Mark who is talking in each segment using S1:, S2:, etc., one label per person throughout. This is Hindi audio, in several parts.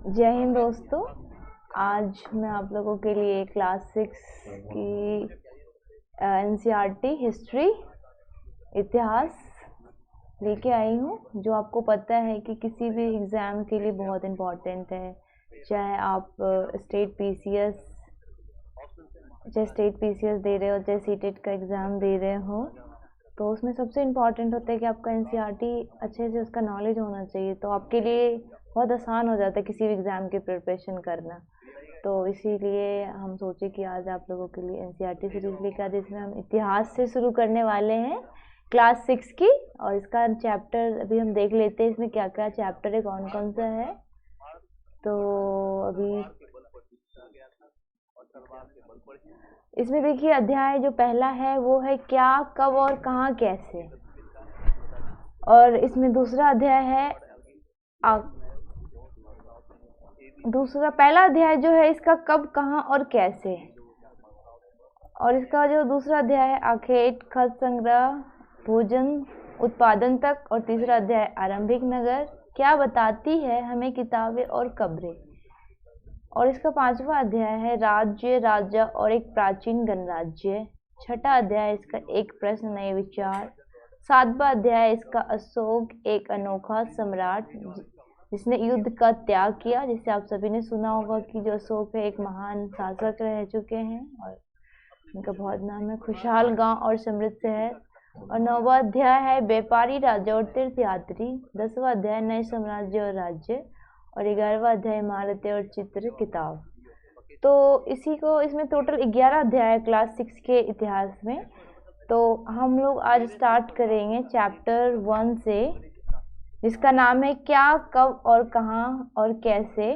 S1: जय हिंद दोस्तों। आज मैं आप लोगों के लिए क्लास 6 की एनसीईआरटी हिस्ट्री इतिहास लेके आई हूँ, जो आपको पता है कि किसी भी एग्ज़ाम के लिए बहुत इम्पोर्टेंट है। चाहे आप स्टेट पीसीएस दे रहे हो, चाहे सीटेट का एग्ज़ाम दे रहे हो, तो उसमें सबसे इम्पॉर्टेंट होता है कि आपका एनसीईआरटी अच्छे से उसका नॉलेज होना चाहिए। तो आपके लिए बहुत आसान हो जाता है किसी भी एग्ज़ाम की प्रिपरेशन करना। तो इसीलिए हम सोचे कि आज आप लोगों के लिए एनसीईआरटी सीरीज़ लेकर आए, जिसमें हम इतिहास से शुरू करने वाले हैं क्लास 6 की। और इसका चैप्टर अभी हम देख लेते हैं, इसमें क्या क्या चैप्टर है, कौन कौन सा है। तो अभी इसमें देखिए, अध्याय जो पहला है वो है क्या, कब और कहाँ, कैसे। और इसमें दूसरा अध्याय है पहला अध्याय जो है इसका कब, कहाँ और कैसे। और इसका जो दूसरा अध्याय है आखेट, खत संग्रह, भोजन उत्पादन तक। और तीसरा अध्याय आरंभिक नगर, क्या बताती है हमें किताबें और कब्रें। और इसका पांचवा अध्याय है राज्य, राजा और एक प्राचीन गणराज्य। छठा अध्याय इसका एक प्रश्न, नए विचार। सातवां अध्याय इसका अशोक, एक अनोखा सम्राट जिसने युद्ध का त्याग किया। जिससे आप सभी ने सुना होगा कि जो अशोक है एक महान शासक रह चुके हैं और उनका बहुत नाम है। खुशहाल गांव और समृद्ध शहर। और नौवां अध्याय है व्यापारी, राजा और तीर्थयात्री। 10वां अध्याय नए साम्राज्य और राज्य। और 11वां अध्याय इमारतें और चित्र किताब। तो इसमें टोटल 11 अध्याय है क्लास 6 के इतिहास में। तो हम लोग आज स्टार्ट करेंगे चैप्टर 1 से, जिसका नाम है क्या, कब और कहाँ और कैसे।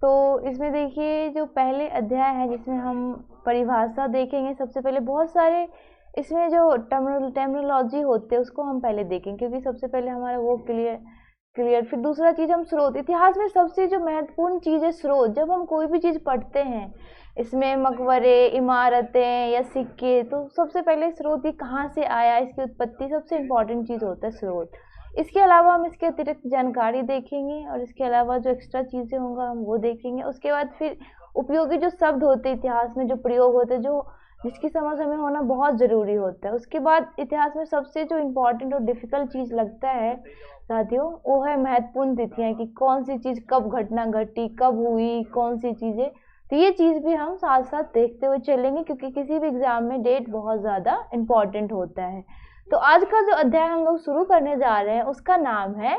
S1: तो इसमें देखिए, जो पहले अध्याय है जिसमें हम परिभाषा देखेंगे। सबसे पहले बहुत सारे इसमें जो टर्मिनोलॉजी होते हैं उसको हम पहले देखेंगे, क्योंकि सबसे पहले हमारा वो क्लियर। फिर दूसरा चीज़ हम स्रोत। इतिहास में सबसे जो महत्वपूर्ण चीज़ है स्रोत। जब हम कोई भी चीज़ पढ़ते हैं, इसमें मकबरे, इमारतें या सिक्के, तो सबसे पहले स्रोत ये कहाँ से आया, इसकी उत्पत्ति सबसे इम्पॉर्टेंट चीज़ होता है स्रोत। इसके अलावा हम इसके अतिरिक्त जानकारी देखेंगे, और इसके अलावा जो एक्स्ट्रा चीज़ें होंगे हम वो देखेंगे। उसके बाद फिर उपयोगी जो शब्द होते हैं इतिहास में, जो प्रयोग होते हैं, जिसकी समझ हमें होना बहुत ज़रूरी होता है। उसके बाद इतिहास में सबसे जो इम्पोर्टेंट और डिफ़िकल्ट चीज़ लगता है साथियों, वो है महत्वपूर्ण तिथियाँ, कि कौन सी चीज़ कब घटना घटी, कब हुई, कौन सी चीज़ें। तो ये चीज़ भी हम साथ साथ देखते हुए चलेंगे, क्योंकि किसी भी एग्ज़ाम में डेट बहुत ज़्यादा इम्पॉर्टेंट होता है। तो आज का जो अध्याय हम लोग शुरू करने जा रहे हैं उसका नाम है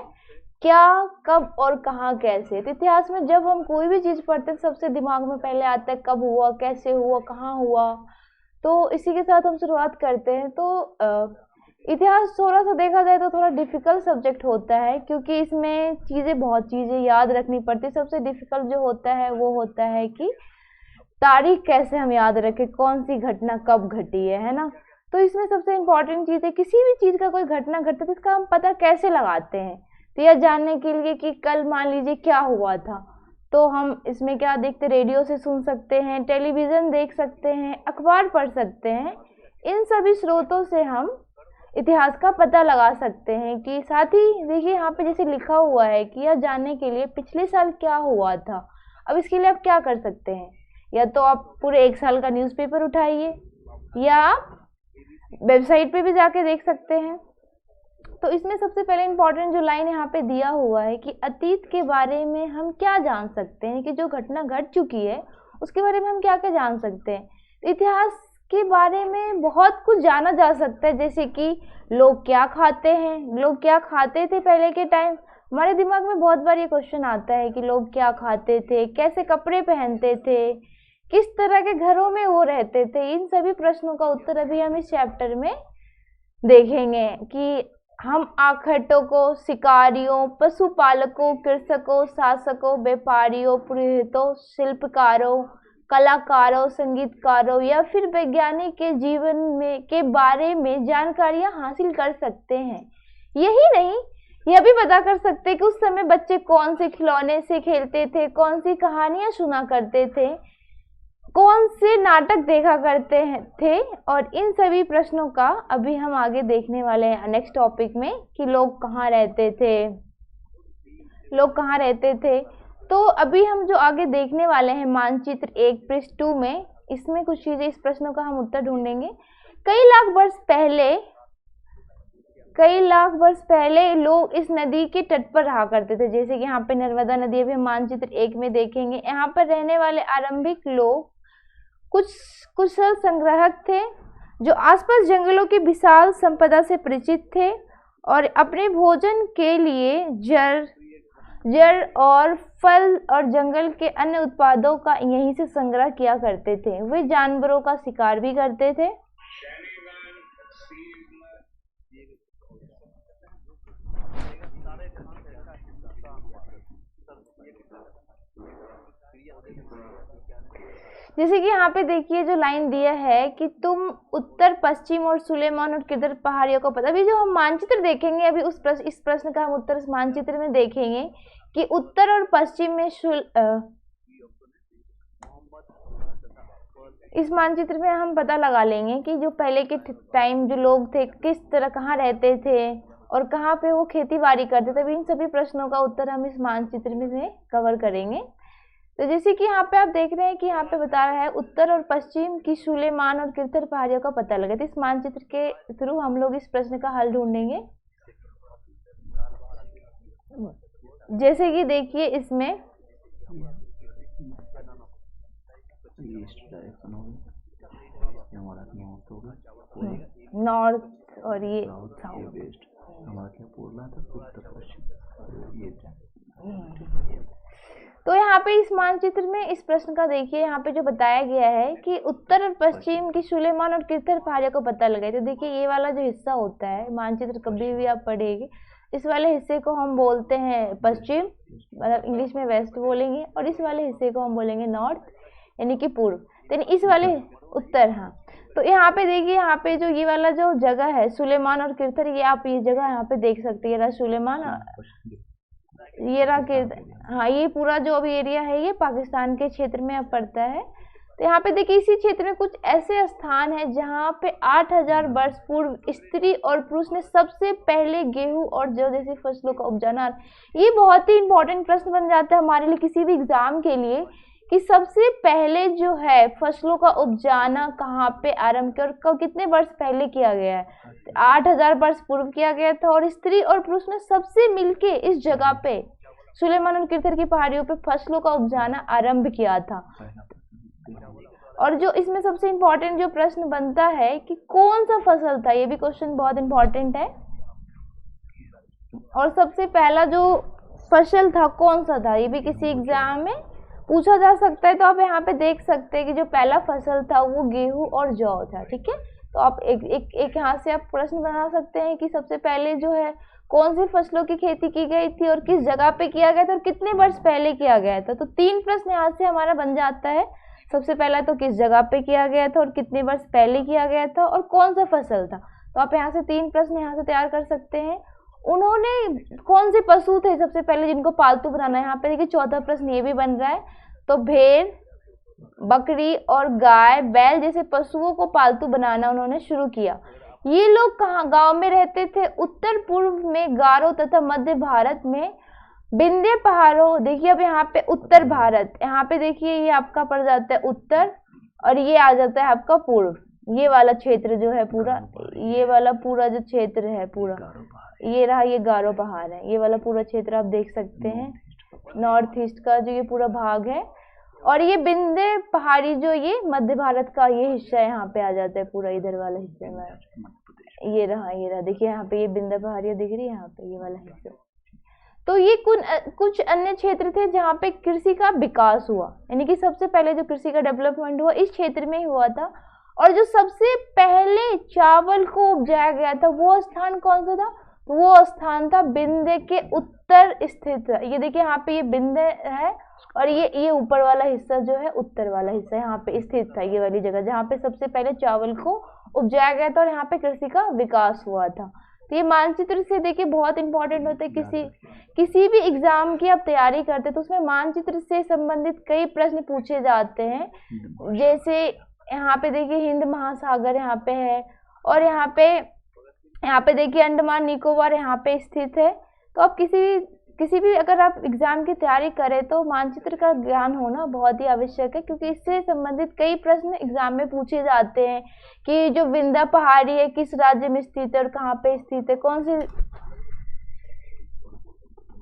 S1: क्या, कब और कहाँ, कैसे। तो इतिहास में जब हम कोई भी चीज़ पढ़ते हैं, सबसे दिमाग में पहले आता है कब हुआ, कैसे हुआ, कहाँ हुआ। तो इसी के साथ हम शुरुआत करते हैं। तो इतिहास थोड़ा सा देखा जाए तो थोड़ा डिफ़िकल्ट सब्जेक्ट होता है, क्योंकि इसमें बहुत चीज़ें याद रखनी पड़ती है। सबसे डिफ़िकल्ट जो होता है वो होता है कि तारीख कैसे हम याद रखें, कौन सी घटना कब घटी है ना। तो इसमें सबसे इम्पॉर्टेंट चीज़ है, किसी भी चीज़ का कोई घटना घटता है तो इसका हम पता कैसे लगाते हैं। तो यह जानने के लिए कि कल मान लीजिए क्या हुआ था, तो हम इसमें क्या देखते, रेडियो से सुन सकते हैं, टेलीविज़न देख सकते हैं, अखबार पढ़ सकते हैं। इन सभी स्रोतों से हम इतिहास का पता लगा सकते हैं। कि साथ ही देखिए, यहाँ पे जैसे लिखा हुआ है कि यह जानने के लिए पिछले साल क्या हुआ था। अब इसके लिए आप क्या कर सकते हैं, या तो आप पूरे एक साल का न्यूज़पेपर उठाइए, या आप वेबसाइट पे भी जाके देख सकते हैं। तो इसमें सबसे पहले इम्पोर्टेंट जो लाइन यहाँ पे दिया हुआ है कि अतीत के बारे में हम क्या जान सकते हैं, कि जो घटना घट चुकी है उसके बारे में हम क्या क्या जान सकते हैं। इतिहास के बारे में बहुत कुछ जाना जा सकता है, जैसे कि लोग क्या खाते हैं, लोग क्या खाते थे पहले के टाइम। हमारे दिमाग में बहुत बार ये क्वेश्चन आता है कि लोग क्या खाते थे, कैसे कपड़े पहनते थे, किस तरह के घरों में वो रहते थे। इन सभी प्रश्नों का उत्तर अभी हम इस चैप्टर में देखेंगे। कि हम आखटों को, शिकारियों, पशुपालकों, कृषकों, शासकों, व्यापारियों, पुरोहितों, शिल्पकारों, कलाकारों, संगीतकारों या फिर वैज्ञानिक के जीवन में के बारे में जानकारियां हासिल कर सकते हैं। यही नहीं, यह भी पता कर सकते हैं कि उस समय बच्चे कौन से खिलौने से खेलते थे, कौन सी कहानियां सुना करते थे, कौन से नाटक देखा करते थे, और इन सभी प्रश्नों का अभी हम आगे देखने वाले हैं नेक्स्ट टॉपिक में कि लोग कहाँ रहते थे। तो अभी हम जो आगे देखने वाले हैं मानचित्र 1 पृष्ठ 2 में, इसमें कुछ चीजें, इस प्रश्नों का हम उत्तर ढूंढेंगे। कई लाख वर्ष पहले लोग इस नदी के तट पर रहा करते थे, जैसे कि यहाँ पे नर्मदा नदी अभी हम मानचित्र 1 में देखेंगे। यहाँ पर रहने वाले आरंभिक लोग कुछ कुशल संग्राहक थे जो आसपास जंगलों की विशाल संपदा से परिचित थे और अपने भोजन के लिए जड़ और फल और जंगल के अन्य उत्पादों का यहीं से संग्रह किया करते थे। वे जानवरों का शिकार भी करते थे। जैसे कि यहाँ पे देखिए जो लाइन दिया है कि तुम उत्तर पश्चिम और सुलेमान और किधर पहाड़ियों को पता। अभी जो हम मानचित्र देखेंगे, अभी इस प्रश्न का हम उत्तर इस मानचित्र में देखेंगे कि उत्तर और पश्चिम में इस मानचित्र में हम पता लगा लेंगे कि जो पहले के टाइम जो लोग थे किस तरह कहाँ रहते थे और कहाँ पे वो खेती बाड़ी करते थे। इन सभी प्रश्नों का उत्तर हम इस मानचित्र में कवर करेंगे। तो जैसे कि यहाँ पे आप देख रहे हैं कि यहाँ पे बता रहा है उत्तर और पश्चिम की सुलेमान और किरथर पहाड़ियों का पता लगे। तो इस मानचित्र के थ्रू हम लोग इस प्रश्न का हल ढूंढेंगे। जैसे कि देखिए इसमें नॉर्थ और ये साउथ, तो यहाँ पे इस मानचित्र में इस प्रश्न का देखिए यहाँ पे जो बताया गया है कि उत्तर और पश्चिम की सुलेमान और किरथर पहाड़ियों को पता लगे। तो देखिए ये वाला जो हिस्सा होता है मानचित्र कभी भी आप पढ़ेंगे, इस वाले हिस्से को हम बोलते हैं पश्चिम, मतलब इंग्लिश में वेस्ट बोलेंगे, और इस वाले हिस्से को हम बोलेंगे नॉर्थ यानी कि पूर्व। तो इस वाले उत्तर। हाँ, तो यहाँ पे देखिए यहाँ पे जो ये वाला जो जगह है सुलेमान और किरथर, ये आप ये जगह यहाँ पे देख सकते हैं, सुलेमान ये रहा किरथर। हाँ, ये पूरा जो अभी एरिया है ये पाकिस्तान के क्षेत्र में अब पड़ता है। तो यहाँ पे देखिए इसी क्षेत्र में कुछ ऐसे स्थान है जहाँ पे 8000 वर्ष पूर्व स्त्री और पुरुष ने सबसे पहले गेहूं और जौ जैसी फसलों का उपजाना। ये बहुत ही इंपॉर्टेंट प्रश्न बन जाता है हमारे लिए किसी भी एग्जाम के लिए कि सबसे पहले जो है फसलों का उपजाना कहाँ पे आरंभ किया और कब कितने वर्ष पहले किया गया है। 8000 वर्ष पूर्व किया गया था और स्त्री और पुरुष ने सबसे मिलके इस जगह पे सुलेमान और किरथर की पहाड़ियों पे फसलों का उपजाना आरंभ किया था। और जो इसमें सबसे इम्पोर्टेंट जो प्रश्न बनता है कि कौन सा फसल था, ये भी क्वेश्चन बहुत इम्पोर्टेंट है। और सबसे पहला जो फसल था कौन सा था, ये भी किसी एग्जाम में पूछा जा सकता है। तो आप यहाँ पे देख सकते हैं कि जो पहला फसल था वो गेहूं और जौ था। ठीक है, तो आप एक यहाँ से आप प्रश्न बना सकते हैं कि सबसे पहले जो है कौन सी फसलों की खेती की गई थी और किस जगह पे किया गया था और कितने वर्ष पहले किया गया था। तो 3 प्रश्न यहाँ से हमारा बन जाता है। सबसे पहला तो किस जगह पे किया गया था और कितने वर्ष पहले किया गया था और कौन सा फसल था। तो आप यहाँ से 3 प्रश्न यहाँ से तैयार कर सकते हैं। उन्होंने कौन से पशु थे सबसे पहले जिनको पालतू बनाना है। यहाँ पे देखिए चौथा प्रश्न ये भी बन रहा है। तो भेड़, बकरी और गाय, बैल जैसे पशुओं को पालतू बनाना उन्होंने शुरू किया। ये लोग कहाँ गांव में रहते थे, उत्तर पूर्व में गारो तथा मध्य भारत में विंध्य पहाड़ों। देखिए अब यहाँ पे उत्तर भारत, यहाँ पे देखिए ये आपका पड़ जाता है उत्तर और ये आ जाता है आपका पूर्व। ये वाला क्षेत्र जो है पूरा, ये वाला पूरा जो क्षेत्र है पूरा, ये रहा, ये गारो पहाड़ है। ये वाला पूरा क्षेत्र आप देख सकते हैं, नॉर्थ ईस्ट का जो ये पूरा भाग है। और ये विंध्य पहाड़ी जो ये मध्य भारत का ये हिस्सा यहाँ पे आ जाता है पूरा, इधर वाला हिस्से में ये रहा। देखिए यहाँ पे ये विंध्य पहाड़ियाँ दिख रही है, यहाँ पे ये वाला हिस्सा। तो ये कुछ अन्य क्षेत्र थे जहाँ पे कृषि का विकास हुआ, यानी कि सबसे पहले जो कृषि का डेवलपमेंट हुआ इस क्षेत्र में ही हुआ था। और जो सबसे पहले चावल को उपजाया गया था वो स्थान कौन सा था, तो वो स्थान था विंध्य के उत्तर स्थित। ये देखिए यहाँ पे ये विंध्य है और ये ऊपर वाला हिस्सा जो है उत्तर वाला हिस्सा यहाँ पे स्थित था, ये वाली जगह जहाँ पे सबसे पहले चावल को उपजाया गया था और यहाँ पे कृषि का विकास हुआ था। तो ये मानचित्र से देखिए बहुत इंपॉर्टेंट होता है किसी भी एग्जाम की आप तैयारी करते तो उसमें मानचित्र से संबंधित कई प्रश्न पूछे जाते हैं। जैसे यहाँ पे देखिए हिंद महासागर यहाँ पे है, और यहाँ पे देखिए अंडमान निकोबार यहाँ पे स्थित है। तो आप किसी भी अगर आप एग्जाम की तैयारी करें तो मानचित्र का ज्ञान होना बहुत ही आवश्यक है, क्योंकि इससे संबंधित कई प्रश्न एग्जाम में पूछे जाते हैं कि जो विंध्य पहाड़ी है किस राज्य में स्थित है और कहाँ पे स्थित है, कौन सी।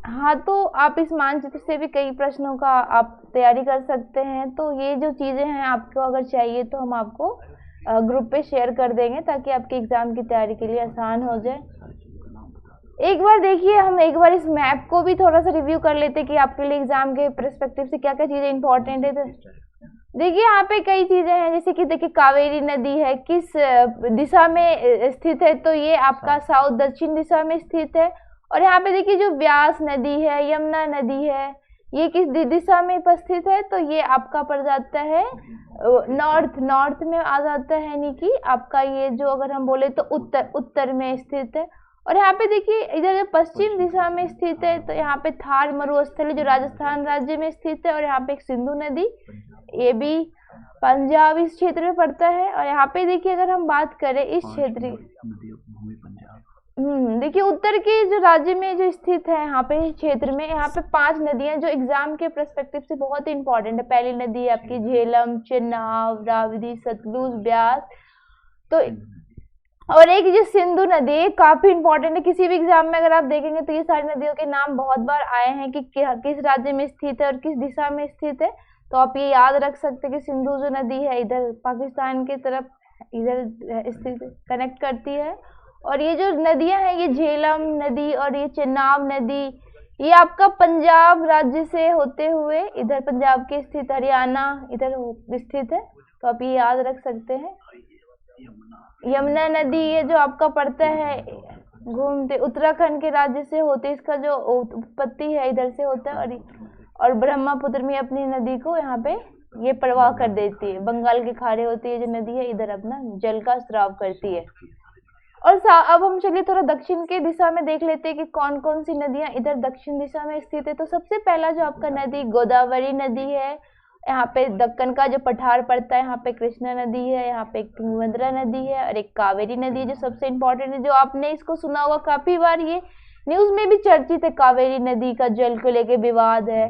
S1: हाँ, तो आप इस मानचित्र से भी कई प्रश्नों का आप तैयारी कर सकते हैं। तो ये जो चीज़ें हैं आपको अगर चाहिए तो हम आपको ग्रुप पे शेयर कर देंगे, ताकि आपके एग्ज़ाम की तैयारी के लिए आसान हो जाए। एक बार देखिए, हम एक बार इस मैप को भी थोड़ा सा रिव्यू कर लेते हैं कि आपके लिए एग्ज़ाम के पर्सपेक्टिव से क्या क्या चीज़ें इंपॉर्टेंट है। तो देखिए यहाँ पे कई चीज़ें हैं, जैसे कि देखिए कावेरी नदी है किस दिशा में स्थित है, तो ये आपका साउथ दक्षिण दिशा में स्थित है। और यहाँ पे देखिए जो व्यास नदी है, यमुना नदी है, ये किस दिशा में उपस्थित है, तो ये आपका पड़ जाता है नॉर्थ में आ जाता है, यानी कि आपका ये जो अगर हम बोले तो उत्तर में स्थित है। और यहाँ पे देखिए इधर जो पश्चिम दिशा में स्थित है, तो यहाँ पे थार मरुस्थल है जो राजस्थान राज्य में स्थित है। और यहाँ पे एक सिंधु नदी, ये भी पंजाब इस क्षेत्र में पड़ता है। और यहाँ पे देखिए अगर हम बात करें इस क्षेत्र, देखिए उत्तर के जो राज्य में जो स्थित है यहाँ पे क्षेत्र में, यहाँ पे 5 नदियां जो एग्जाम के पर्सपेक्टिव से बहुत ही इंपॉर्टेंट है। पहली नदी है आपकी झेलम, चेनाब, राविदी, सतलुज, ब्यास। तो और एक जो सिंधु नदी काफी इंपॉर्टेंट है, किसी भी एग्जाम में अगर आप देखेंगे तो ये सारी नदियों के नाम बहुत बार आए हैं कि किस राज्य में स्थित है और किस दिशा में स्थित है। तो आप ये याद रख सकते हैं कि सिंधु जो नदी है इधर पाकिस्तान की तरफ इधर स्थित कनेक्ट करती है। और ये जो नदियां हैं, ये झेलम नदी और ये चेनाब नदी, ये आपका पंजाब राज्य से होते हुए इधर पंजाब के स्थित हरियाणा इधर स्थित है। तो आप ये याद रख सकते हैं। यमुना नदी ये जो आपका पड़ता है घूमते उत्तराखंड के राज्य से होते, इसका जो उत्पत्ति है इधर से होता है। और ब्रह्मपुत्र में अपनी नदी को यहाँ पे ये प्रवाह कर देती है, बंगाल के खाड़ी होती है जो नदी है इधर अपना जल का स्राव करती है। और अब हम चलिए थोड़ा दक्षिण के दिशा में देख लेते हैं कि कौन कौन सी नदियां इधर दक्षिण दिशा में स्थित है। तो सबसे पहला जो आपका नदी गोदावरी नदी है, यहाँ पे दक्कन का जो पठार पड़ता है, यहाँ पे कृष्णा नदी है, यहाँ पे तुंगभद्रा नदी है, और एक कावेरी नदी है जो सबसे इम्पोर्टेंट है, जो आपने इसको सुना होगा काफी बार, ये न्यूज में भी चर्चित है। कावेरी नदी का जल को लेके विवाद है।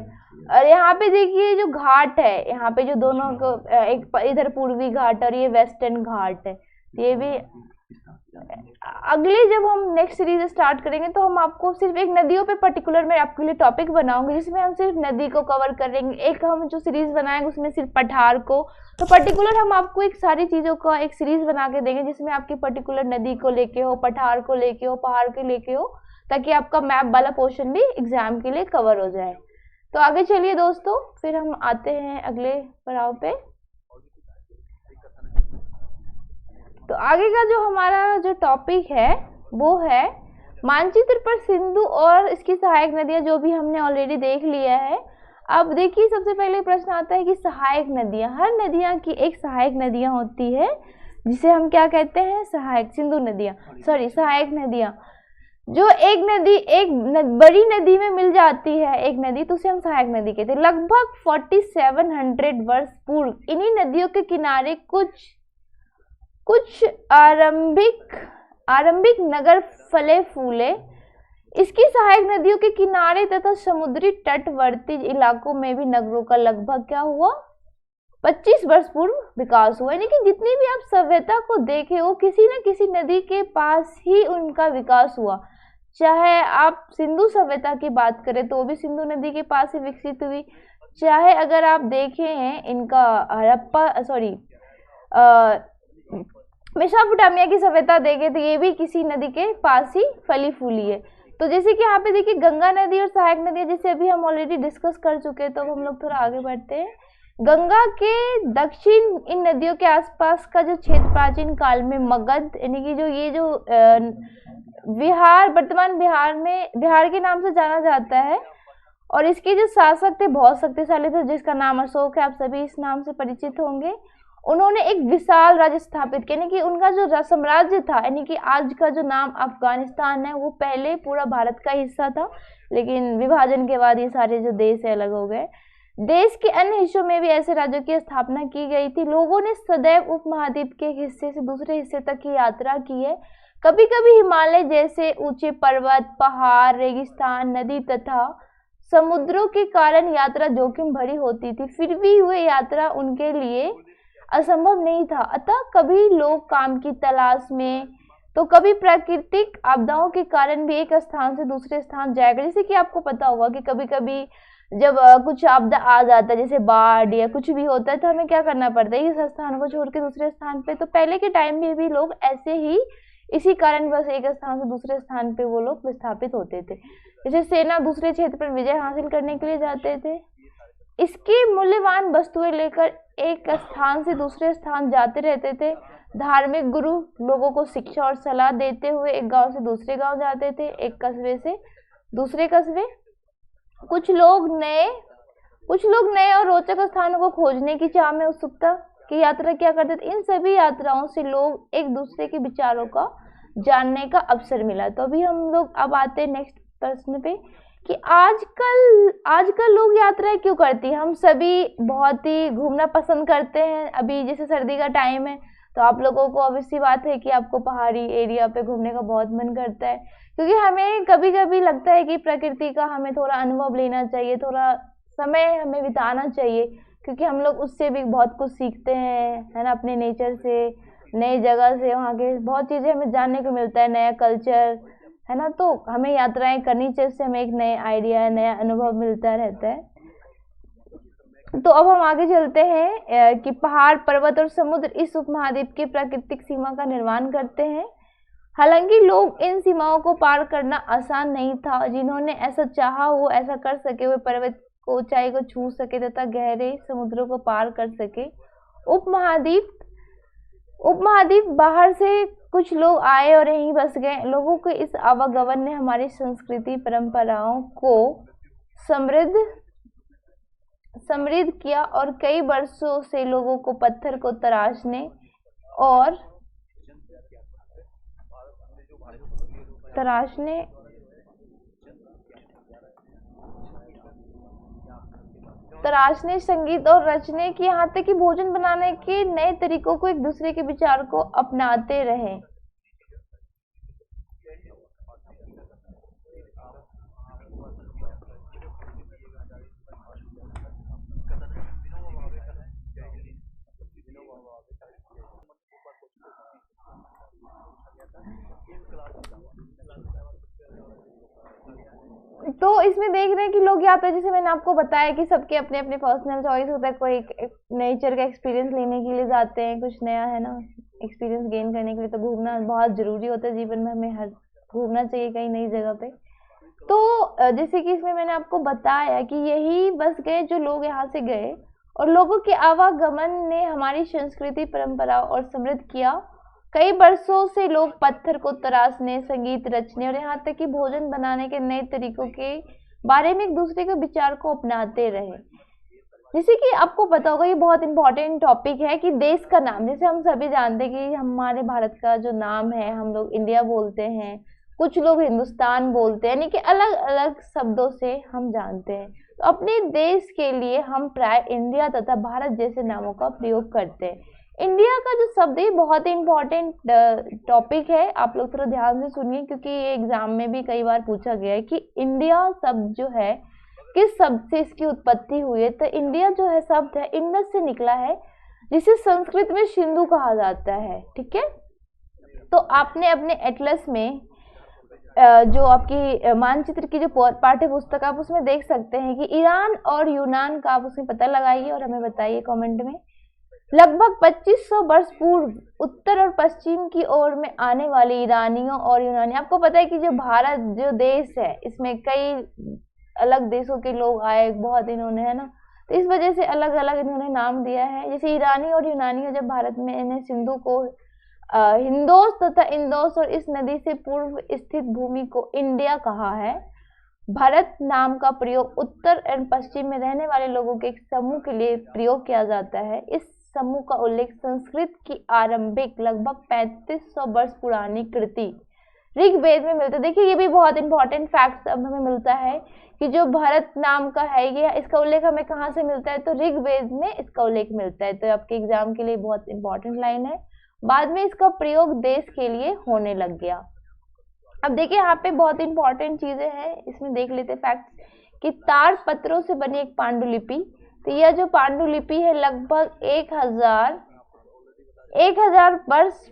S1: और यहाँ पे देखिए जो घाट है, यहाँ पे जो दोनों को एक इधर पूर्वी घाट और ये वेस्टर्न घाट है, ये भी अगले जब हम नेक्स्ट सीरीज स्टार्ट करेंगे तो हम आपको सिर्फ एक नदियों पे पर्टिकुलर मैं आपके लिए टॉपिक बनाऊंगी, जिसमें हम सिर्फ नदी को कवर करेंगे। एक हम जो सीरीज बनाएंगे उसमें सिर्फ पठार को, तो पर्टिकुलर हम आपको एक सारी चीज़ों का एक सीरीज बना के देंगे, जिसमें आपकी पर्टिकुलर नदी को लेके हो, पठार को लेके हो, पहाड़ के लेके हो, ताकि आपका मैप वाला पोर्शन भी एग्जाम के लिए कवर हो जाए। तो आगे चलिए दोस्तों, फिर हम आते हैं अगले पड़ाव पे। तो आगे का जो हमारा जो टॉपिक है वो है मानचित्र पर सिंधु और इसकी सहायक नदियां, जो भी हमने ऑलरेडी देख लिया है। अब देखिए सबसे पहले प्रश्न आता है कि सहायक नदियां, हर नदियां की एक सहायक नदियां होती है, जिसे हम क्या कहते हैं, सहायक सहायक नदियां। जो एक नदी बड़ी नदी में मिल जाती है एक नदी, तो उसे हम सहायक नदी कहते हैं। लगभग 4700 वर्ष पूर्व इन्हीं नदियों के किनारे कुछ आरंभिक नगर फले फूले। इसकी सहायक नदियों के किनारे तथा समुद्री तटवर्ती इलाकों में भी नगरों का लगभग क्या हुआ, 25 वर्ष पूर्व विकास हुआ। यानी कि जितनी भी आप सभ्यता को देखे हो, किसी न किसी नदी के पास ही उनका विकास हुआ। चाहे आप सिंधु सभ्यता की बात करें तो वो भी सिंधु नदी के पास ही विकसित हुई। चाहे अगर आप देखें इनका मेसोपोटामिया की सभ्यता देखें तो ये भी किसी नदी के पास ही फली फूली है। तो जैसे कि यहाँ पे देखिए गंगा नदी और सहायक नदी, जैसे अभी हम ऑलरेडी डिस्कस कर चुके हैं, तो अब हम लोग थोड़ा आगे बढ़ते हैं। गंगा के दक्षिण इन नदियों के आसपास का जो क्षेत्र प्राचीन काल में मगध, यानी कि जो ये जो बिहार, वर्तमान बिहार के नाम से जाना जाता है, और इसके जो शासक थे बहुत शक्तिशाली थे, जिसका नाम अशोक है, आप सभी इस नाम से परिचित होंगे। उन्होंने एक विशाल राज्य स्थापित किया, यानी कि उनका जो साम्राज्य था, यानी कि आज का जो नाम अफगानिस्तान है, वो पहले पूरा भारत का हिस्सा था, लेकिन विभाजन के बाद ये सारे जो देश है अलग हो गए। देश के अन्य हिस्सों में भी ऐसे राज्यों की स्थापना की गई थी। लोगों ने सदैव उपमहाद्वीप के एक हिस्से से दूसरे हिस्से तक की यात्रा की है। कभी कभी हिमालय जैसे ऊंचे पर्वत, पहाड़, रेगिस्तान, नदी तथा समुद्रों के कारण यात्रा जोखिम भरी होती थी, फिर भी हुए यात्रा उनके लिए असंभव नहीं था। अतः कभी लोग काम की तलाश में, तो कभी प्राकृतिक आपदाओं के कारण भी एक स्थान से दूसरे स्थान जाएगा। जैसे कि आपको पता होगा कि कभी कभी जब कुछ आपदा आ जाता है, जैसे बाढ़ या कुछ भी होता है, तो हमें क्या करना पड़ता है, इस स्थान को छोड़ के दूसरे स्थान पे। तो पहले के टाइम में भी लोग ऐसे ही इसी कारण बस एक स्थान से दूसरे स्थान पे वो लोग विस्थापित होते थे। जैसे सेना दूसरे क्षेत्र पर विजय हासिल करने के लिए जाते थे, इसकी मूल्यवान वस्तुएं लेकर एक स्थान से दूसरे स्थान जाते रहते थे। धार्मिक गुरु लोगों को शिक्षा और सलाह देते हुए एक गांव से दूसरे गांव जाते थे, एक कस्बे से दूसरे कस्बे। कुछ लोग नए और रोचक स्थानों को खोजने की चाह में उत्सुकता की यात्रा क्या करते थे। इन सभी यात्राओं से लोग एक दूसरे के विचारों का जानने का अवसर मिला। तो अभी हम लोग अब आते हैं नेक्स्ट प्रश्न पे कि आजकल लोग यात्राएं क्यों करती हैं। हम सभी बहुत ही घूमना पसंद करते हैं। अभी जैसे सर्दी का टाइम है, तो आप लोगों को ऑब्वियस सी बात है कि आपको पहाड़ी एरिया पे घूमने का बहुत मन करता है, क्योंकि हमें कभी कभी लगता है कि प्रकृति का हमें थोड़ा अनुभव लेना चाहिए, थोड़ा समय हमें बिताना चाहिए, क्योंकि हम लोग उससे भी बहुत कुछ सीखते हैं, है ना, अपने नेचर से, नई जगह से, वहाँ के बहुत चीज़ें हमें जानने को मिलता है, नया कल्चर, है ना। तो हमें यात्राएं करनी चाहिए, उससे हमें एक नए आइडिया, नया अनुभव मिलता रहता है। तो अब हम आगे चलते हैं कि पहाड़, पर्वत और समुद्र इस उपमहाद्वीप की प्राकृतिक सीमा का निर्माण करते हैं। हालांकि लोग इन सीमाओं को पार करना आसान नहीं था। जिन्होंने ऐसा चाहा वो ऐसा कर सके, वे पर्वत को ऊंचाई को छू सके तथा गहरे समुद्रों को पार कर सके। उपमहाद्वीप बाहर से कुछ लोग आए और यहीं बस गए। लोगों के इस आवागमन ने हमारी संस्कृति परंपराओं को समृद्ध किया और कई वर्षों से लोगों को पत्थर को तराशने संगीत और रचने की, यहाँ तक कि भोजन बनाने के नए तरीकों को, एक दूसरे के विचार को अपनाते रहे। तो इसमें देख रहे हैं कि लोग यात्रा, जैसे मैंने आपको बताया कि सबके अपने अपने पर्सनल चॉइस होता है। कोई नेचर का एक्सपीरियंस लेने के लिए जाते हैं, कुछ नया, है ना, एक्सपीरियंस गेन करने के लिए। तो घूमना बहुत ज़रूरी होता है जीवन में, हमें हर घूमना चाहिए कहीं नई जगह पे। तो जैसे कि इसमें मैंने आपको बताया कि यही बस गए जो लोग यहाँ से गए, और लोगों के आवागमन ने हमारी संस्कृति परंपरा और समृद्ध किया। कई वर्षों से लोग पत्थर को तराशने, संगीत रचने और यहाँ तक कि भोजन बनाने के नए तरीकों के बारे में एक दूसरे के विचार को अपनाते रहे। जैसे कि आपको पता होगा, ये बहुत इंपॉर्टेंट टॉपिक है कि देश का नाम, जैसे हम सभी जानते हैं कि हमारे भारत का जो नाम है, हम लोग इंडिया बोलते हैं, कुछ लोग हिंदुस्तान बोलते हैं, यानी कि अलग अलग शब्दों से हम जानते हैं। तो अपने देश के लिए हम प्राय इंडिया तथा भारत जैसे नामों का प्रयोग करते हैं। इंडिया का जो शब्द है बहुत ही इम्पोर्टेंट टॉपिक है, आप लोग थोड़ा ध्यान से सुनिए, क्योंकि ये एग्जाम में भी कई बार पूछा गया है कि इंडिया शब्द जो है किस शब्द से इसकी उत्पत्ति हुई है। तो इंडिया जो है शब्द है इंडस से निकला है, जिसे संस्कृत में सिंधु कहा जाता है। ठीक है, तो आपने अपने एटलस में जो आपकी मानचित्र की जो पाठ्य पुस्तक, आप उसमें देख सकते हैं कि ईरान और यूनान का आप उसमें पता लगाइए और हमें बताइए कमेंट में। लगभग 2500 वर्ष पूर्व उत्तर और पश्चिम की ओर में आने वाले ईरानियों और यूनानी, आपको पता है कि जो भारत जो देश है, इसमें कई अलग देशों के लोग आए, बहुत इन्होंने, है ना, तो इस वजह से अलग अलग इन्होंने नाम दिया है। जैसे ईरानी और यूनानियों जब भारत में इन्हें सिंधु को हिंदोस तथा इंदोस और इस नदी से पूर्व स्थित भूमि को इंडिया कहा है। भारत नाम का प्रयोग उत्तर एवं पश्चिम में रहने वाले लोगों के एक समूह के लिए प्रयोग किया जाता है। इस समूह का उल्लेख संस्कृत की आरंभिक लगभग 3500 वर्ष पुरानी कृति ऋग्वेद में मिलता है। देखिए ये भी बहुत इंपॉर्टेंट फैक्ट अब हमें मिलता है कि जो भरत नाम का है ये, इसका उल्लेख हमें कहाँ से मिलता है, तो ऋग्वेद में इसका उल्लेख मिलता है। तो आपके एग्जाम के लिए बहुत इंपॉर्टेंट लाइन है। बाद में इसका प्रयोग देश के लिए होने लग गया। अब देखिए यहाँ पे बहुत इंपॉर्टेंट चीजें हैं, इसमें देख लेते फैक्ट्स कि ताड़ पत्रों से बनी एक पांडुलिपि। तो यह जो पांडुलिपि है लगभग 1000 वर्ष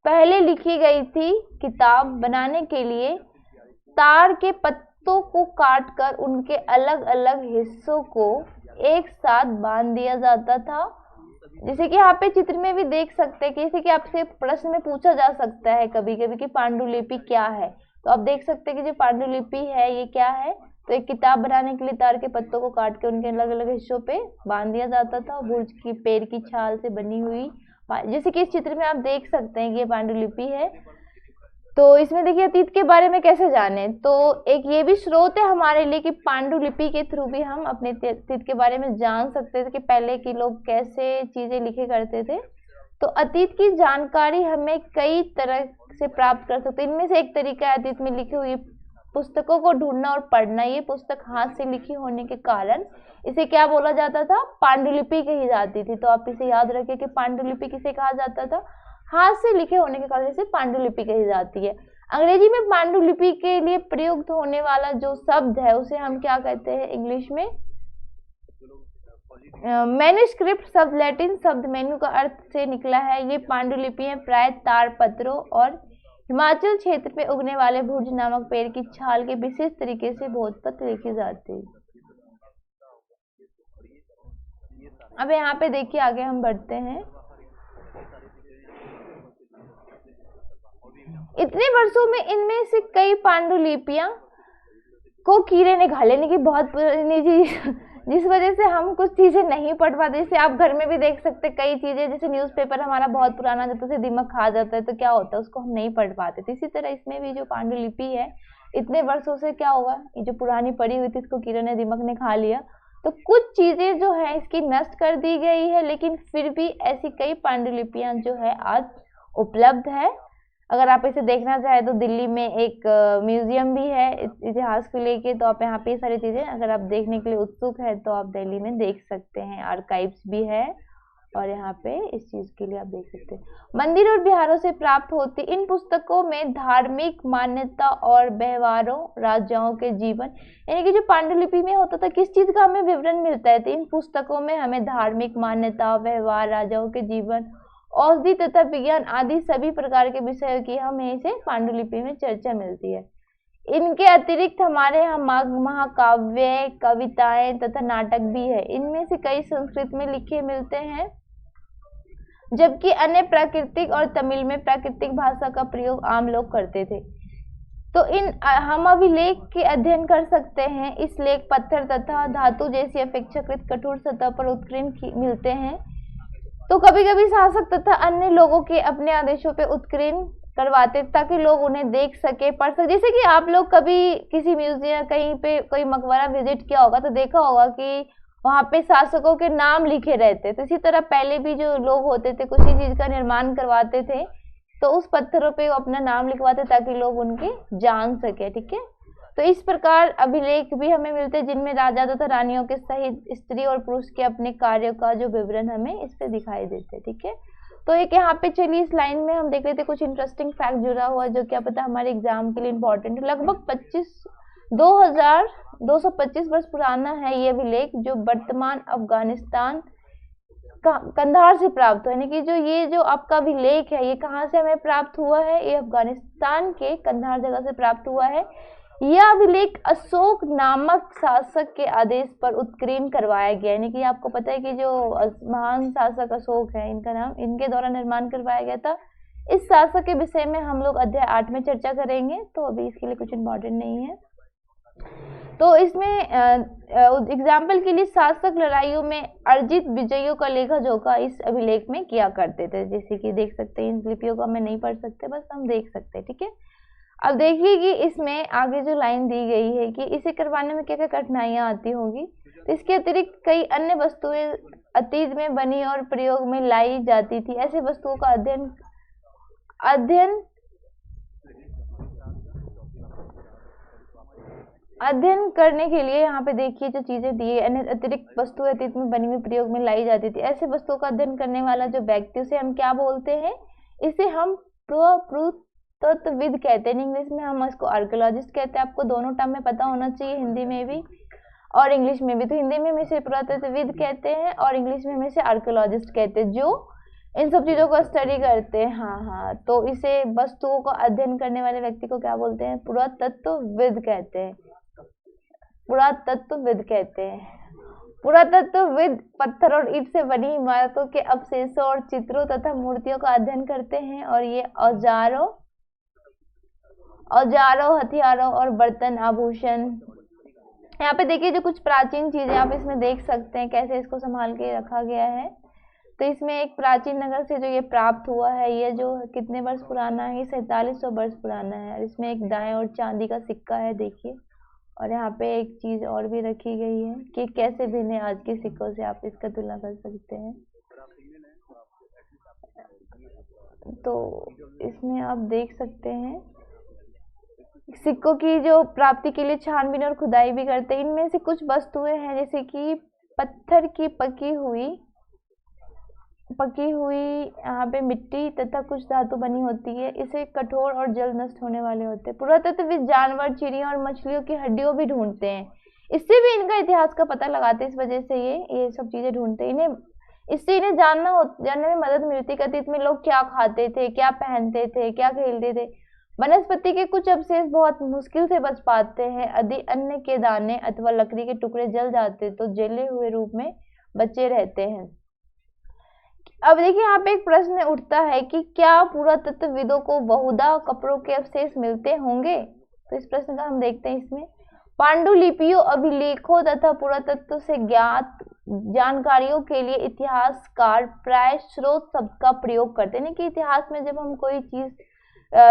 S1: पहले लिखी गई थी। किताब बनाने के लिए ताड़ के पत्तों को काटकर उनके अलग अलग हिस्सों को एक साथ बांध दिया जाता था। जैसे कि यहाँ पे चित्र में भी देख सकते हैं कि जैसे कि आपसे प्रश्न में पूछा जा सकता है कभी कभी कि पांडुलिपि क्या है, तो आप देख सकते हैं कि जो पांडुलिपि है ये क्या है। तो एक किताब बनाने के लिए ताड़ के पत्तों को काट के उनके अलग अलग हिस्सों पे बांध दिया जाता था। बुर्ज की पेड़ की छाल से बनी हुई, जैसे कि इस चित्र में आप देख सकते हैं कि ये पांडुलिपि है। तो इसमें देखिए अतीत के बारे में कैसे जाने, तो एक ये भी स्रोत है हमारे लिए कि पांडुलिपि के थ्रू भी हम अपने अतीत के बारे में जान सकते थे कि पहले के लोग कैसे चीजें लिखे करते थे। तो अतीत की जानकारी हमें कई तरह से प्राप्त कर सकते हैं। इनमें से एक तरीका है अतीत में लिखी हुई पुस्तकों को ढूंढना और पढ़ना। ये पुस्तक हाथ से लिखी होने के कारण इसे क्या बोला जाता था, पांडुलिपि कही जाती थी। तो आप इसे याद रखिए कि पांडुलिपि किसे कहा जाता था, हाथ से लिखे होने के कारण इसे पांडुलिपि कही जाती है। अंग्रेजी में पांडुलिपि के लिए प्रयुक्त होने वाला जो शब्द है उसे हम क्या कहते हैं इंग्लिश में, मैन्युस्क्रिप्ट शब्द लैटिन शब्द मेन्यू का अर्थ से निकला है। ये पांडुलिपियां प्राय ताड़ पत्रों और हिमाचल क्षेत्र में उगने वाले भुर्ज नामक पेड़ की छाल के विशेष तरीके से भोजपत्र लिखी जाती है। अब यहाँ पे देखिए आगे हम बढ़ते हैं। इतने वर्षों में इनमें से कई पांडुलिपियां को कीड़े ने खा लेने की बहुत निजी, जिस वजह से हम कुछ चीजें नहीं पढ़ पाते। जैसे आप घर में भी देख सकते कई चीजें, जैसे न्यूज़पेपर हमारा बहुत पुराना जब उसे दिमाग खा जाता है तो क्या होता है, उसको हम नहीं पढ़ पाते। तो इसी तरह इसमें भी जो पांडुलिपि है इतने वर्षों से क्या होगा, ये जो पुरानी पड़ी हुई थी इसको कीड़े ने दिमाग ने खा लिया। तो कुछ चीजें जो है इसकी नष्ट कर दी गई है, लेकिन फिर भी ऐसी कई पांडुलिपियां जो है आज उपलब्ध है। अगर आप इसे देखना चाहें तो दिल्ली में एक म्यूजियम भी है इतिहास को लेके। तो आप यहाँ पे सारी चीजें अगर आप देखने के लिए उत्सुक है तो आप दिल्ली में देख सकते हैं। आर्काइव्स भी है और यहाँ पे इस चीज के लिए आप देख सकते हैं। मंदिर और बिहारों से प्राप्त होती इन पुस्तकों में धार्मिक मान्यता और व्यवहारों, राजाओं के जीवन, यानी कि जो पांडुलिपि में होता था किस चीज का हमें विवरण मिलता है, तो इन पुस्तकों में हमें धार्मिक मान्यता, व्यवहार, राजाओं के जीवन, औषधि तथा विज्ञान आदि सभी प्रकार के विषयों की हमें इसे पांडुलिपि में चर्चा मिलती है। इनके अतिरिक्त हमारे यहाँ महाकाव्य, कविताएं तथा नाटक भी है। इनमें से कई संस्कृत में लिखे मिलते हैं, जबकि अन्य प्राकृतिक और तमिल में प्राकृतिक भाषा का प्रयोग आम लोग करते थे। तो हम अभिलेख के अध्ययन कर सकते हैं। इस लेख पत्थर तथा धातु जैसी अपेक्षाकृत कठोर सतह पर उत्कीर्ण मिलते हैं। तो कभी कभी शासक तथा अन्य लोगों के अपने आदेशों पे उत्कीर्ण करवाते ताकि लोग उन्हें देख सके, पढ़ सके। जैसे कि आप लोग कभी किसी म्यूजियम कहीं पे कोई मकबरा विजिट किया होगा तो देखा होगा कि वहाँ पे शासकों के नाम लिखे रहते। तो इसी तरह पहले भी जो लोग होते थे कुछ ही चीज का निर्माण करवाते थे तो उस पत्थरों पे वो अपना नाम लिखवाते ताकि लोग उनके जान सके। ठीक है, तो इस प्रकार अभिलेख भी हमें मिलते हैं जिनमें राजा तथा रानियों के सहित स्त्री और पुरुष के अपने कार्यों का जो विवरण हमें इस पे दिखाई देते हैं। ठीक है, तो एक यहाँ पे चलिए इस लाइन में हम देख लेते कुछ इंटरेस्टिंग फैक्ट जुड़ा हुआ जो क्या पता हमारे एग्जाम के लिए इम्पोर्टेंट है। लगभग 2225 वर्ष पुराना है ये अभिलेख जो वर्तमान अफगानिस्तान कंधार से प्राप्त हुआ। यानी कि जो आपका अभिलेख है ये कहाँ से हमें प्राप्त हुआ है, ये अफगानिस्तान के कंधार जगह से प्राप्त हुआ है। यह अभिलेख अशोक नामक शासक के आदेश पर उत्कीर्ण करवाया गया। यानी कि आपको पता है कि जो महान शासक अशोक है इनका नाम, इनके द्वारा निर्माण करवाया गया था। इस शासक के विषय में हम लोग अध्याय 8 में चर्चा करेंगे, तो अभी इसके लिए कुछ इम्पोर्टेंट नहीं है। तो इसमें एग्जाम्पल के लिए शासक लड़ाइयों में अर्जित विजयों का लेखा जोखा इस अभिलेख में किया करते थे। जैसे कि देख सकते हैं, इन लिपियों को हमें नहीं पढ़ सकते, बस हम देख सकते हैं। ठीक है, अब देखिए कि इसमें आगे जो लाइन दी गई है कि इसे करवाने में क्या क्या कठिनाइयाँ आती होगी। तो इसके अतिरिक्त कई अन्य वस्तुएं अतीत में बनी और प्रयोग में लाई जाती थी, ऐसे वस्तुओं का अध्ययन अध्ययन करने के लिए यहाँ पे देखिए जो चीजें दी है, अतिरिक्त वस्तुएं अतीत में बनी हुई प्रयोग में लाई जाती थी, ऐसे वस्तुओं का अध्ययन करने वाला जो व्यक्ति, उसे हम क्या बोलते हैं? इसे हम पुरातत्वविद कहते हैं। इंग्लिश में हम इसको आर्कियोलॉजिस्ट कहते हैं। आपको दोनों टर्म में पता होना चाहिए, हिंदी में भी और इंग्लिश में भी। तो हिंदी में हम इसे पुरातत्वविद कहते हैं और इंग्लिश में हम इसे आर्कियोलॉजिस्ट कहते हैं, जो इन सब चीजों का स्टडी करते हैं। हाँ, तो इसे वस्तुओं का अध्ययन करने वाले व्यक्ति को क्या बोलते हैं? पुरातत्वविद कहते हैं। पुरातत्वविद कहते हैं। पुरातत्वविद पत्थर और ईंट से बनी इमारतों के अवशेषों और चित्रों तथा मूर्तियों का अध्ययन करते हैं, और ये औजारों, हथियारों और बर्तन, आभूषण। यहाँ पे देखिए जो कुछ प्राचीन चीजें आप इसमें देख सकते हैं, कैसे इसको संभाल के रखा गया है। तो इसमें एक प्राचीन नगर से जो ये प्राप्त हुआ है, ये जो कितने वर्ष पुराना है? 4700 वर्ष पुराना है। और इसमें एक दाएं और चांदी का सिक्का है, देखिए। और यहाँ पे एक चीज और भी रखी गई है कि कैसे भिन्न है आज के सिक्कों से, आप इसका तुलना कर सकते हैं। तो इसमें आप देख सकते हैं सिक्कों की जो प्राप्ति के लिए छानबीन और खुदाई भी करते हैं। इनमें से कुछ वस्तुएं हैं जैसे कि पत्थर की पकी हुई यहाँ पे मिट्टी तथा कुछ धातु बनी होती है। इसे कठोर और जल्द नष्ट होने वाले होते हैं। पुरातत्वविद जानवर, चिड़ियों और मछलियों की हड्डियों भी ढूंढते हैं, इससे भी इनका इतिहास का पता लगाते हैं। इस वजह से ये सब चीजें ढूंढते हैं। इससे इन्हें जानने में मदद मिलती है। अतीत में लोग क्या खाते थे, क्या पहनते थे, क्या खेलते थे। वनस्पति के कुछ अवशेष बहुत मुश्किल से बच पाते हैं। यदि अन्न के दाने अथवा लकड़ी के टुकड़े जल जाते तो जले हुए रूप में बचे रहते हैं। अब देखिए यहाँ पे एक प्रश्न उठता है कि क्या पुरातत्वविदों को बहुधा कपड़ों के अवशेष मिलते होंगे? तो इस प्रश्न का हम देखते हैं। इसमें पांडुलिपियों, अभिलेखों तथा पुरातत्व से ज्ञात जानकारियों के लिए इतिहासकार प्राय स्रोत शब्द का प्रयोग करते हैं। कि इतिहास में जब हम कोई चीज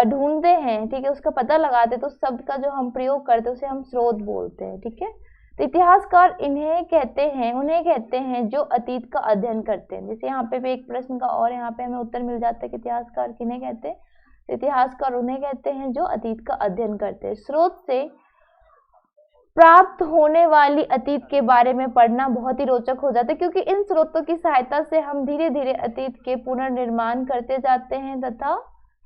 S1: ढूंढते हैं, ठीक है, उसका पता लगाते हैं, तो शब्द का जो हम प्रयोग करते हैं उसे हम स्रोत बोलते हैं। ठीक है, तो इतिहासकार उन्हें कहते हैं जो अतीत का अध्ययन करते हैं। जैसे यहाँ पे भी एक प्रश्न का और यहाँ पे हमें उत्तर मिल जाता है कि इतिहासकार किन्हें कहते हैं? इतिहासकार उन्हें कहते हैं जो अतीत का अध्ययन करते हैं। स्रोत से प्राप्त होने वाली अतीत के बारे में पढ़ना बहुत ही रोचक हो जाता है, क्योंकि इन स्रोतों की सहायता से हम धीरे धीरे अतीत के पुनर्निर्माण करते जाते हैं। तथा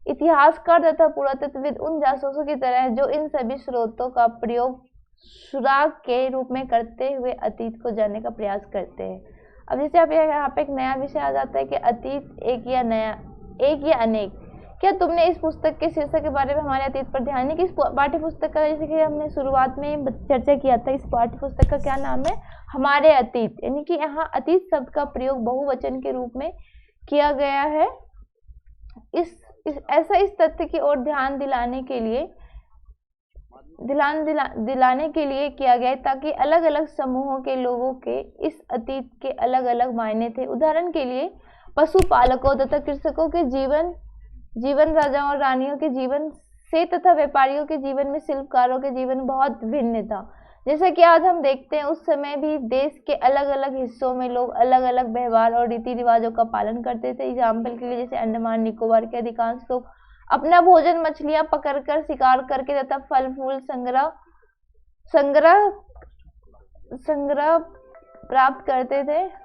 S1: इतिहासकार तथा पुरातत्वविद उन जासूसों की तरह जो इन सभी स्रोतों का प्रयोग सुराग के रूप में करते हुए अतीत को जानने का प्रयास करते हैं। अब जैसे आप यहाँ पे एक नया विषय आ जाता है कि अतीत एक या अनेक। क्या तुमने इस पुस्तक के शीर्षक के बारे में हमारे अतीत पर ध्यान नहीं कि इस पाठ्य पुस्तक का, जैसे कि हमने शुरुआत में चर्चा किया था, इस पाठ्य पुस्तक का क्या नाम है? हमारे अतीत। यानी कि यहाँ अतीत शब्द का प्रयोग बहुवचन के रूप में किया गया है। ऐसा इस तथ्य की ओर ध्यान दिलाने के लिए किया गया है ताकि अलग अलग समूहों के लोगों के इस अतीत के अलग अलग मायने थे। उदाहरण के लिए पशुपालकों तथा कृषकों के जीवन, राजाओं और रानियों के जीवन से तथा व्यापारियों के जीवन में शिल्पकारों के जीवन बहुत भिन्न था। जैसा कि आज हम देखते हैं, उस समय भी देश के अलग अलग हिस्सों में लोग अलग अलग व्यवहार और रीति रिवाजों का पालन करते थे। एग्जाम्पल के लिए जैसे अंडमान निकोबार के अधिकांश लोग अपना भोजन मछलियां पकड़कर, शिकार करके तथा फल फूल संग्रह प्राप्त करते थे।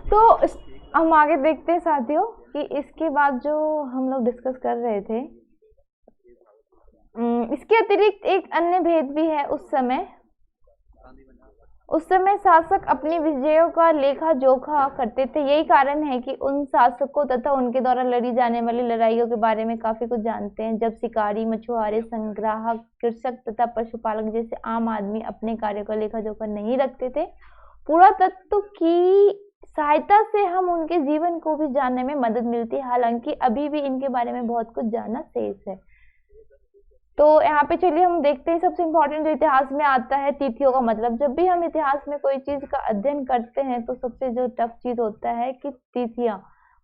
S1: तो हम आगे देखते हैं साथियों कि इसके बाद जो हम लोग डिस्कस कर रहे थे, इसके अतिरिक्त एक अन्य भेद भी है। उस समय शासक अपनी विजयों का लेखा जोखा करते थे। यही कारण है कि उन शासकों तथा उनके द्वारा लड़ी जाने वाली लड़ाइयों के बारे में काफी कुछ जानते हैं। जब शिकारी, मछुआरे, संग्राहक, कृषक तथा पशुपालक जैसे आम आदमी अपने कार्यों का लेखा जोखा नहीं रखते थे, पुरातत्व की सहायता से हम उनके जीवन को भी जानने में मदद मिलती है। हालांकि अभी भी इनके बारे में बहुत कुछ जानना शेष है। तो यहाँ पे चलिए हम देखते हैं सबसे इम्पोर्टेंट जो इतिहास में आता है तिथियों का मतलब। जब भी हम इतिहास में कोई चीज का अध्ययन करते हैं तो सबसे जो टफ चीज होता है कि तिथियां।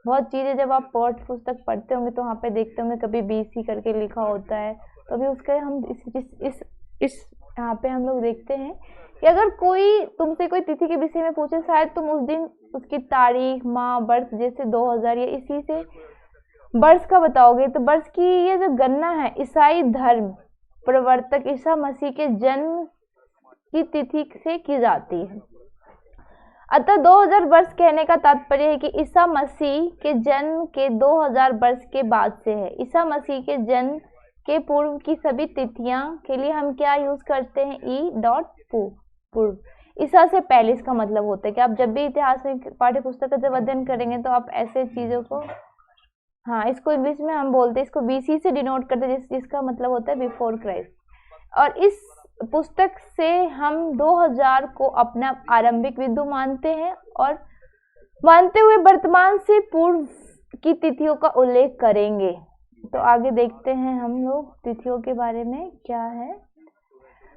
S1: बहुत चीजें जब आप पाठ्य पुस्तक पढ़ते होंगे तो वहाँ पे देखते होंगे कभी बीसी करके लिखा होता है, तो अभी उसके हम इस यहाँ पे हम लोग देखते हैं कि अगर कोई तुमसे कोई तिथि के विषय में पूछे, शायद तुम उस दिन उसकी तारीख, माह, वर्ष, जैसे 2000 या इसी से वर्ष का बताओगे, तो वर्ष की ये जो गणना है ईसाई धर्म प्रवर्तक ईसा मसीह के जन्म की तिथि से की जाती है। अतः 2000 वर्ष कहने का तात्पर्य है कि ईसा मसीह के जन्म के 2000 वर्ष के बाद से है। ईसा मसीह के जन्म के पूर्व की सभी तिथियां के लिए हम क्या यूज करते हैं, पूर्व। ईसा से पहले इसका मतलब होता है कि आप जब भी इतिहास में पाठ्य पुस्तक का जब अध्ययन करेंगे तो आप ऐसे चीजों को, हाँ, इसको इंग्लिश में हम बोलते हैं, इसको बीसी से डिनोट करते हैं, जिसका मतलब होता है बिफोर क्राइस्ट। और इस पुस्तक से हम 2000 को अपना आरंभिक बिंदु मानते हैं और मानते हुए वर्तमान से पूर्व की तिथियों का उल्लेख करेंगे। तो आगे देखते हैं हम लोग तिथियों के बारे में क्या है।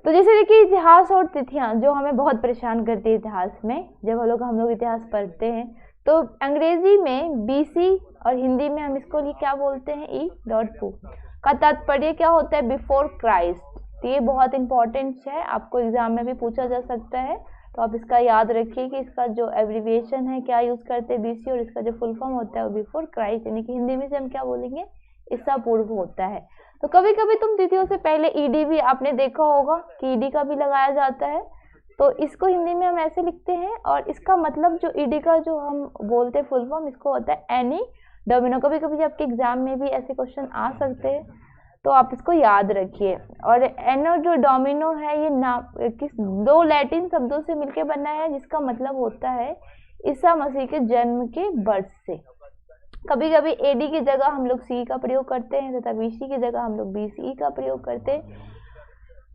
S1: तो जैसे देखिए इतिहास और तिथियां जो हमें बहुत परेशान करती है इतिहास में, जब हम लोग इतिहास पढ़ते हैं तो अंग्रेजी में बीसी और हिंदी में हम इसको क्या बोलते हैं, ई.पू का तात्पर्य क्या होता है, बिफोर क्राइस्ट। तो ये बहुत इंपॉर्टेंट है, आपको एग्जाम में भी पूछा जा सकता है, तो आप इसका याद रखिए कि इसका जो एब्रीविएशन है क्या यूज करते हैं बीसी, और इसका जो फुल फॉर्म होता है वो बिफोर क्राइस्ट, यानी कि हिंदी में से हम क्या बोलेंगे, ईसा पूर्व होता है। तो कभी कभी तुम तिथियों से पहले ईडी भी आपने देखा होगा कि ईडी का भी लगाया जाता है, तो इसको हिंदी में हम ऐसे लिखते हैं, और इसका मतलब जो ईडी का जो हम बोलते हैं फुल फॉर्म, इसको होता है एनी डोमिनो। कभी कभी आपके एग्जाम में भी ऐसे क्वेश्चन आ सकते हैं, तो आप इसको याद रखिए। और एनो जो डोमिनो है ये किस दो लैटिन शब्दों से मिलकर बना है, जिसका मतलब होता है ईसा मसीह के जन्म के वर्ष से। कभी कभी एडी की जगह हम लोग सी का प्रयोग करते हैं तथा बीसी की जगह हम लोग बीसी का प्रयोग करते हैं।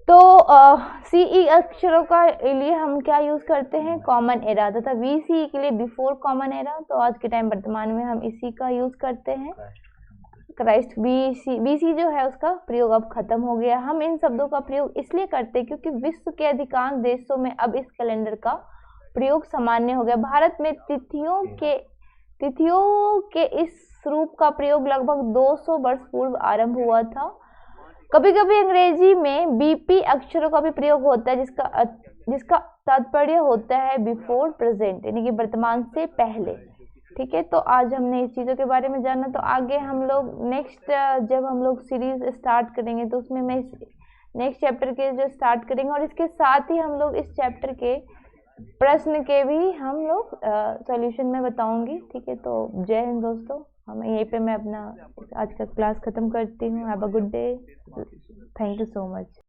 S1: तो सीई अक्षरों का लिए हम क्या यूज करते हैं, कॉमन एरा, तथा वीसी के लिए बिफोर कॉमन एरा। तो आज के टाइम वर्तमान में हम इसी का यूज करते हैं, क्राइस्ट। बीसी जो है उसका प्रयोग अब खत्म हो गया। हम इन शब्दों का प्रयोग इसलिए करते हैं क्योंकि विश्व के अधिकांश देशों में अब इस कैलेंडर का प्रयोग सामान्य हो गया। भारत में तिथियों के इस रूप का प्रयोग लगभग 200 वर्ष पूर्व आरंभ हुआ था। कभी कभी अंग्रेजी में बीपी अक्षरों का भी प्रयोग होता है, जिसका तात्पर्य होता है बिफोर प्रेजेंट, यानी कि वर्तमान से पहले। ठीक है, तो आज हमने इस चीज़ों के बारे में जाना। तो आगे हम लोग नेक्स्ट जब हम लोग सीरीज स्टार्ट करेंगे तो उसमें मैं नेक्स्ट चैप्टर के जो स्टार्ट करेंगे, और इसके साथ ही हम लोग इस चैप्टर के प्रश्न के भी हम लोग सॉल्यूशन में बताऊंगी। ठीक है, तो जय हिंद दोस्तों। हम यहीं पे मैं अपना आज का क्लास खत्म करती हूँ। Have a good day, thank you so much.